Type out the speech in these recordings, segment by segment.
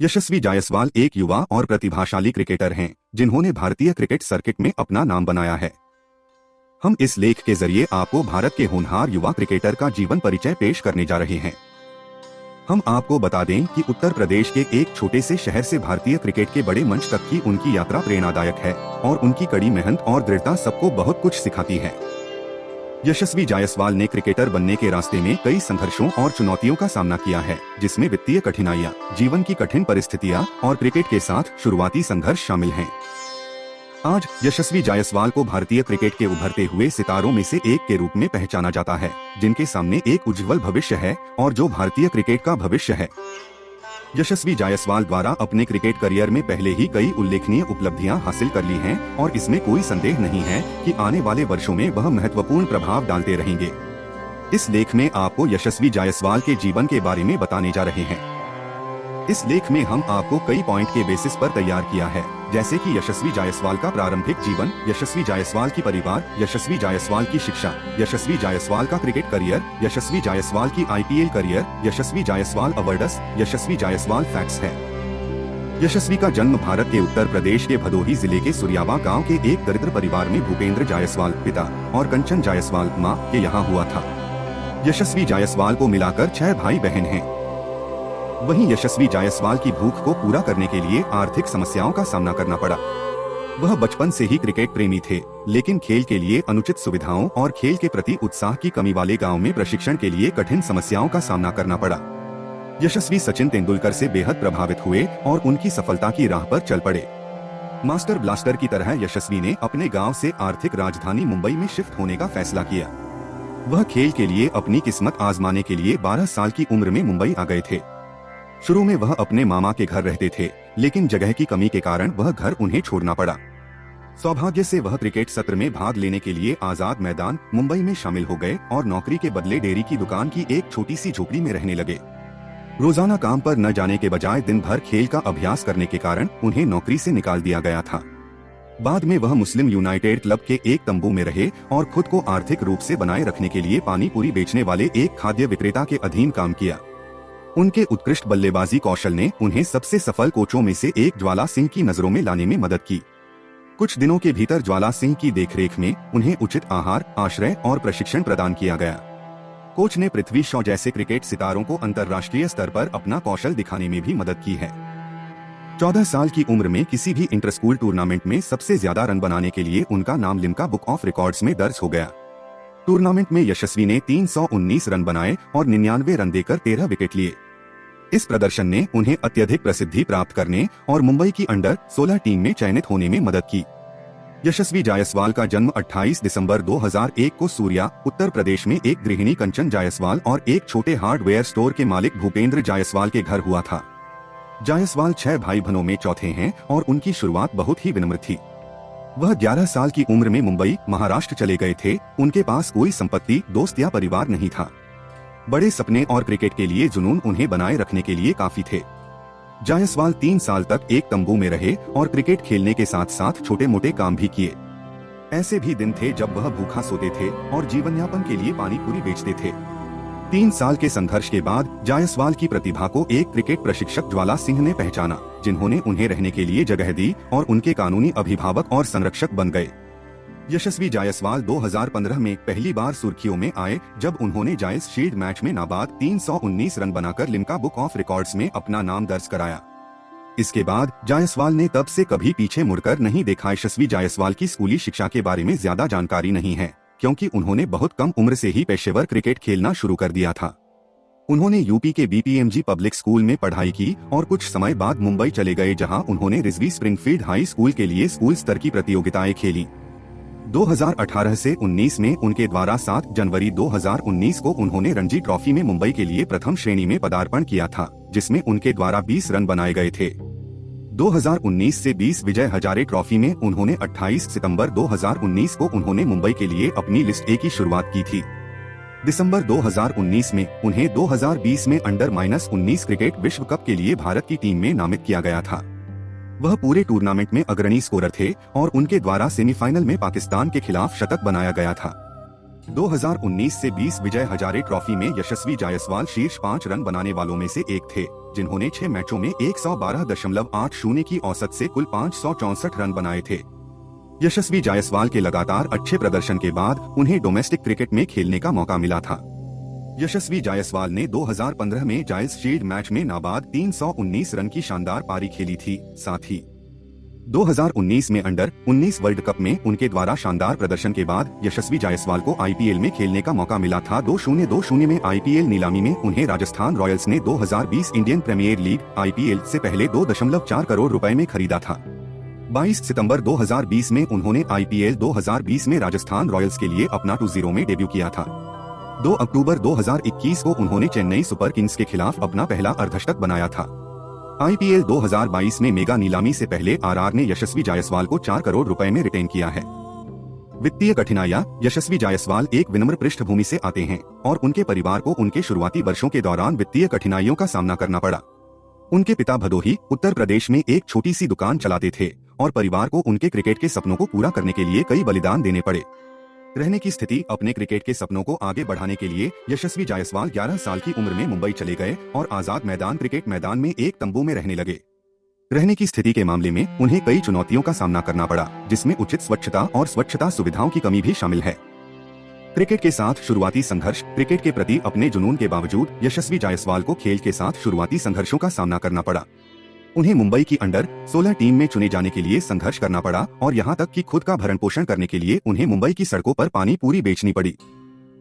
यशस्वी जायसवाल एक युवा और प्रतिभाशाली क्रिकेटर हैं जिन्होंने भारतीय क्रिकेट सर्किट में अपना नाम बनाया है। हम इस लेख के जरिए आपको भारत के होनहार युवा क्रिकेटर का जीवन परिचय पेश करने जा रहे हैं। हम आपको बता दें कि उत्तर प्रदेश के एक छोटे से शहर से भारतीय क्रिकेट के बड़े मंच तक की उनकी यात्रा प्रेरणादायक है और उनकी कड़ी मेहनत और दृढ़ता सबको बहुत कुछ सिखाती है। यशस्वी जायसवाल ने क्रिकेटर बनने के रास्ते में कई संघर्षों और चुनौतियों का सामना किया है, जिसमें वित्तीय कठिनाइयां, जीवन की कठिन परिस्थितियां और क्रिकेट के साथ शुरुआती संघर्ष शामिल हैं। आज यशस्वी जायसवाल को भारतीय क्रिकेट के उभरते हुए सितारों में से एक के रूप में पहचाना जाता है, जिनके सामने एक उज्जवल भविष्य है और जो भारतीय क्रिकेट का भविष्य है। यशस्वी जायसवाल द्वारा अपने क्रिकेट करियर में पहले ही कई उल्लेखनीय उपलब्धियां हासिल कर ली हैं और इसमें कोई संदेह नहीं है कि आने वाले वर्षों में वह महत्वपूर्ण प्रभाव डालते रहेंगे। इस लेख में आपको यशस्वी जायसवाल के जीवन के बारे में बताने जा रहे हैं। इस लेख में हम आपको कई पॉइंट के बेसिस पर तैयार किया है, जैसे कि यशस्वी जायसवाल का प्रारंभिक जीवन, यशस्वी जायसवाल की परिवार, यशस्वी जायसवाल की शिक्षा, यशस्वी जायसवाल का क्रिकेट करियर, यशस्वी जायसवाल की आईपीएल करियर, यशस्वी जायसवाल अवार्ड्स, यशस्वी जायसवाल फैक्ट्स है। यशस्वी का जन्म भारत के उत्तर प्रदेश के भदोही जिले के सुरियावा गांव के एक दरिद्र परिवार में भूपेंद्र जायसवाल पिता और कंचन जायसवाल मां के यहाँ हुआ था। यशस्वी जायसवाल को मिलाकर 6 भाई बहन हैं। वहीं यशस्वी जायसवाल की भूख को पूरा करने के लिए आर्थिक समस्याओं का सामना करना पड़ा। वह बचपन से ही क्रिकेट प्रेमी थे, लेकिन खेल के लिए अनुचित सुविधाओं और खेल के प्रति उत्साह की कमी वाले गांव में प्रशिक्षण के लिए कठिन समस्याओं का सामना करना पड़ा। यशस्वी सचिन तेंदुलकर से बेहद प्रभावित हुए और उनकी सफलता की राह पर चल पड़े। मास्टर ब्लास्टर की तरह यशस्वी ने अपने गाँव से आर्थिक राजधानी मुंबई में शिफ्ट होने का फैसला किया। वह खेल के लिए अपनी किस्मत आजमाने के लिए 12 साल की उम्र में मुंबई आ गए थे। शुरू में वह अपने मामा के घर रहते थे, लेकिन जगह की कमी के कारण वह घर उन्हें छोड़ना पड़ा। सौभाग्य से वह क्रिकेट सत्र में भाग लेने के लिए आजाद मैदान मुंबई में शामिल हो गए और नौकरी के बदले डेयरी की दुकान की एक छोटी सी झोपड़ी में रहने लगे। रोजाना काम पर न जाने के बजाय दिन भर खेल का अभ्यास करने के कारण उन्हें नौकरी से निकाल दिया गया था। बाद में वह मुस्लिम यूनाइटेड क्लब के एक तंबू में रहे और खुद को आर्थिक रूप से बनाए रखने के लिए पानी पूरी बेचने वाले एक खाद्य विक्रेता के अधीन काम किया। उनके उत्कृष्ट बल्लेबाजी कौशल ने उन्हें सबसे सफल कोचों में से एक ज्वाला सिंह की नजरों में लाने में मदद की। कुछ दिनों के भीतर ज्वाला सिंह की देखरेख में उन्हें उचित आहार, आश्रय और प्रशिक्षण प्रदान किया गया। कोच ने पृथ्वी शॉ जैसे क्रिकेट सितारों को अंतर्राष्ट्रीय स्तर पर अपना कौशल दिखाने में भी मदद की है। 14 साल की उम्र में किसी भी इंटर स्कूल टूर्नामेंट में सबसे ज्यादा रन बनाने के लिए उनका नाम लिम्का बुक ऑफ रिकॉर्ड्स में दर्ज हो गया। टूर्नामेंट में यशस्वी ने 319 रन बनाए और 99 रन देकर 13 विकेट लिए। इस प्रदर्शन ने उन्हें अत्यधिक प्रसिद्धि प्राप्त करने और मुंबई की अंडर 16 टीम में चयनित होने में मदद की। यशस्वी जायसवाल का जन्म 28 दिसंबर 2001 को सूर्या, उत्तर प्रदेश में एक गृहिणी कंचन जायसवाल और एक छोटे हार्डवेयर स्टोर के मालिक भूपेंद्र जायसवाल के घर हुआ था। जायसवाल 6 भाई बहनों में चौथे हैं और उनकी शुरुआत बहुत ही विनम्र थी। वह 11 साल की उम्र में मुंबई, महाराष्ट्र चले गए थे। उनके पास कोई संपत्ति, दोस्त या परिवार नहीं था। बड़े सपने और क्रिकेट के लिए जुनून उन्हें बनाए रखने के लिए काफी थे। जायसवाल 3 साल तक एक तंबू में रहे और क्रिकेट खेलने के साथ साथ छोटे मोटे काम भी किए। ऐसे भी दिन थे जब वह भूखा सोते थे और जीवन यापन के लिए पानी पूरी बेचते थे। 3 साल के संघर्ष के बाद जायसवाल की प्रतिभा को एक क्रिकेट प्रशिक्षक ज्वाला सिंह ने पहचाना, जिन्होंने उन्हें रहने के लिए जगह दी और उनके कानूनी अभिभावक और संरक्षक बन गए। यशस्वी जायसवाल 2015 में पहली बार सुर्खियों में आए जब उन्होंने जायस शील्ड मैच में नाबाद 319 रन बनाकर लिम्का बुक ऑफ रिकॉर्ड्स में अपना नाम दर्ज कराया। इसके बाद जायसवाल ने तब से कभी पीछे मुड़कर नहीं देखा। यशस्वी जायसवाल की स्कूली शिक्षा के बारे में ज्यादा जानकारी नहीं है, क्योंकि उन्होंने बहुत कम उम्र से ही पेशेवर क्रिकेट खेलना शुरू कर दिया था। उन्होंने यूपी के बीपीएमजी पब्लिक स्कूल में पढ़ाई की और कुछ समय बाद मुंबई चले गए, जहां उन्होंने रिजवी स्प्रिंगफील्ड हाई स्कूल के लिए स्कूल स्तर की प्रतियोगिताएं खेली। 2018 से 19 में उनके द्वारा 7 जनवरी 2019 को उन्होंने रणजी ट्रॉफी में मुंबई के लिए प्रथम श्रेणी में पदार्पण किया था, जिसमें उनके द्वारा 20 रन बनाए गए थे। 2019 से 20 विजय हजारे ट्रॉफी में उन्होंने 28 सितंबर 2019 को उन्होंने मुंबई के लिए अपनी लिस्ट ए की शुरुआत की थी। दिसंबर 2019 में उन्हें 2020 में अंडर -19 क्रिकेट विश्व कप के लिए भारत की टीम में नामित किया गया था। वह पूरे टूर्नामेंट में अग्रणी स्कोरर थे और उनके द्वारा सेमीफाइनल में पाकिस्तान के खिलाफ शतक बनाया गया था। 2019 से 20 विजय हजारे ट्रॉफी में यशस्वी जायसवाल शीर्ष 5 रन बनाने वालों में से एक थे, जिन्होंने 6 मैचों में 112.80 की औसत से कुल 564 रन बनाए थे। यशस्वी जायसवाल के लगातार अच्छे प्रदर्शन के बाद उन्हें डोमेस्टिक क्रिकेट में खेलने का मौका मिला था। यशस्वी जायसवाल ने 2015 में जायस शील्ड मैच में नाबाद 319 रन की शानदार पारी खेली थी। साथ ही 2019 में अंडर 19 वर्ल्ड कप में उनके द्वारा शानदार प्रदर्शन के बाद यशस्वी जायसवाल को आईपीएल में खेलने का मौका मिला था। 2020 में आईपीएल नीलामी में उन्हें राजस्थान रॉयल्स ने 2020 इंडियन प्रीमियर लीग आईपीएल से पहले 2.4 करोड़ रुपए में खरीदा था। 22 सितंबर 2020 में उन्होंने आईपीएल 2020 में राजस्थान रॉयल्स के लिए अपना 2-0 में डेब्यू किया था। 2 अक्टूबर 2021 को उन्होंने चेन्नई सुपर किंग्स के खिलाफ अपना पहला अर्धशतक बनाया था। आईपीएल 2022 में मेगा नीलामी से पहले आरआर ने यशस्वी जायसवाल को 4 करोड़ रुपए में रिटेन किया है। वित्तीय कठिनाइयां। यशस्वी जायसवाल एक विनम्र पृष्ठभूमि से आते हैं और उनके परिवार को उनके शुरुआती वर्षों के दौरान वित्तीय कठिनाइयों का सामना करना पड़ा। उनके पिता भदोही, उत्तर प्रदेश में एक छोटी सी दुकान चलाते थे और परिवार को उनके क्रिकेट के सपनों को पूरा करने के लिए कई बलिदान देने पड़े। रहने की स्थिति। अपने क्रिकेट के सपनों को आगे बढ़ाने के लिए यशस्वी जायसवाल 11 साल की उम्र में मुंबई चले गए और आजाद मैदान क्रिकेट मैदान में एक तंबू में रहने लगे। रहने की स्थिति के मामले में उन्हें कई चुनौतियों का सामना करना पड़ा, जिसमें उचित स्वच्छता और स्वच्छता सुविधाओं की कमी भी शामिल है। क्रिकेट के साथ शुरुआती संघर्ष। क्रिकेट के प्रति अपने जुनून के बावजूद यशस्वी जायसवाल को खेल के साथ शुरुआती संघर्षों का सामना करना पड़ा। उन्हें मुंबई की अंडर 16 टीम में चुने जाने के लिए संघर्ष करना पड़ा और यहां तक कि खुद का भरण पोषण करने के लिए उन्हें मुंबई की सड़कों पर पानी पूरी बेचनी पड़ी।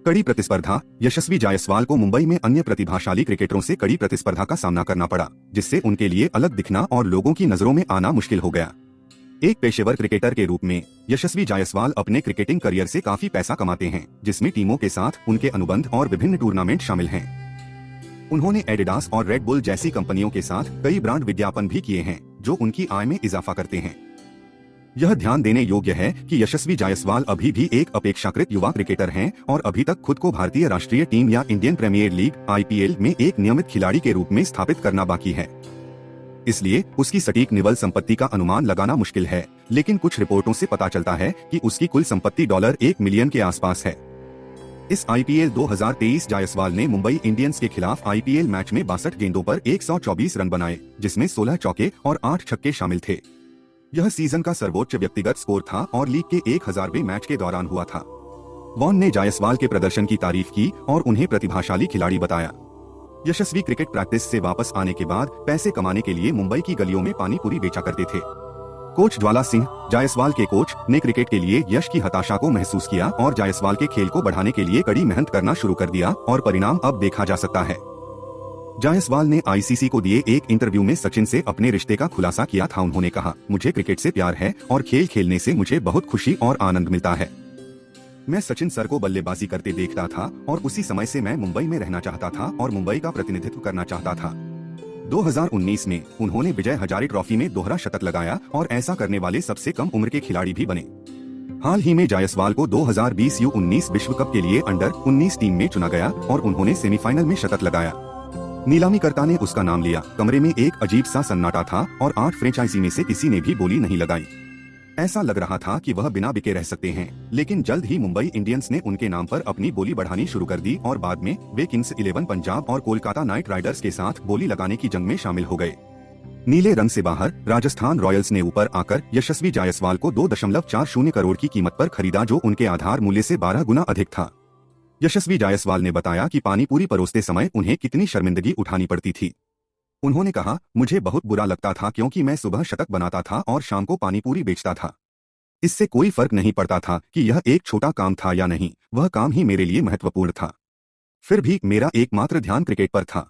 कड़ी प्रतिस्पर्धा। यशस्वी जायसवाल को मुंबई में अन्य प्रतिभाशाली क्रिकेटरों से कड़ी प्रतिस्पर्धा का सामना करना पड़ा, जिससे उनके लिए अलग दिखना और लोगों की नजरों में आना मुश्किल हो गया। एक पेशेवर क्रिकेटर के रूप में यशस्वी जायसवाल अपने क्रिकेटिंग करियर से काफी पैसा कमाते हैं, जिसमें टीमों के साथ उनके अनुबंध और विभिन्न टूर्नामेंट शामिल हैं। उन्होंने एडिडास और रेड बुल जैसी कंपनियों के साथ कई ब्रांड विज्ञापन भी किए हैं, जो उनकी आय में इजाफा करते हैं। यह ध्यान देने योग्य है कि यशस्वी जायसवाल अभी भी एक अपेक्षाकृत युवा क्रिकेटर हैं और अभी तक खुद को भारतीय राष्ट्रीय टीम या इंडियन प्रीमियर लीग आईपीएल में एक नियमित खिलाड़ी के रूप में स्थापित करना बाकी है। इसलिए उसकी सटीक निवल संपत्ति का अनुमान लगाना मुश्किल है, लेकिन कुछ रिपोर्टों से पता चलता है कि उसकी कुल संपत्ति $1 मिलियन के आसपास है। इस आईपीएल 2023 जायसवाल ने मुंबई इंडियंस के खिलाफ आईपीएल मैच में 62 गेंदों पर 124 रन बनाए, जिसमें 16 चौके और 8 छक्के शामिल थे। यह सीजन का सर्वोच्च व्यक्तिगत स्कोर था और लीग के 1000वें मैच के दौरान हुआ था। वॉन ने जायसवाल के प्रदर्शन की तारीफ की और उन्हें प्रतिभाशाली खिलाड़ी बताया। यशस्वी क्रिकेट प्रैक्टिस से वापस आने के बाद पैसे कमाने के लिए मुंबई की गलियों में पानी पूरी बेचा करते थे। कोच ज्वाला सिंह। जायसवाल के कोच ने क्रिकेट के लिए यश की हताशा को महसूस किया और जायसवाल के खेल को बढ़ाने के लिए कड़ी मेहनत करना शुरू कर दिया और परिणाम अब देखा जा सकता है। जायसवाल ने आईसीसी को दिए एक इंटरव्यू में सचिन से अपने रिश्ते का खुलासा किया था। उन्होंने कहा, मुझे क्रिकेट से प्यार है और खेल खेलने से मुझे बहुत खुशी और आनंद मिलता है। मैं सचिन सर को बल्लेबाजी करते देखता था और उसी समय से मैं मुंबई में रहना चाहता था और मुंबई का प्रतिनिधित्व करना चाहता था। 2019 में उन्होंने विजय हजारे ट्रॉफी में दोहरा शतक लगाया और ऐसा करने वाले सबसे कम उम्र के खिलाड़ी भी बने। हाल ही में जायसवाल को 2020 U19 विश्व कप के लिए अंडर 19 टीम में चुना गया और उन्होंने सेमीफाइनल में शतक लगाया। नीलामीकर्ता ने उसका नाम लिया। कमरे में एक अजीब सा सन्नाटा था और 8 फ्रेंचाइजी में से किसी ने भी बोली नहीं लगाई। ऐसा लग रहा था कि वह बिना बिके रह सकते हैं, लेकिन जल्द ही मुंबई इंडियंस ने उनके नाम पर अपनी बोली बढ़ानी शुरू कर दी और बाद में वे किंग्स 11 पंजाब और कोलकाता नाइट राइडर्स के साथ बोली लगाने की जंग में शामिल हो गए। नीले रंग से बाहर राजस्थान रॉयल्स ने ऊपर आकर यशस्वी जायसवाल को 2.40 करोड़ की कीमत पर खरीदा, जो उनके आधार मूल्य से 12 गुना अधिक था। यशस्वी जायसवाल ने बताया कि पानी पूरी परोसते समय उन्हें कितनी शर्मिंदगी उठानी पड़ती थी। उन्होंने कहा, मुझे बहुत बुरा लगता था क्योंकि मैं सुबह शतक बनाता था और शाम को पानी पूरी बेचता था। इससे कोई फर्क नहीं पड़ता था कि यह एक छोटा काम था या नहीं, वह काम ही मेरे लिए महत्वपूर्ण था। फिर भी मेरा एकमात्र ध्यान क्रिकेट पर था।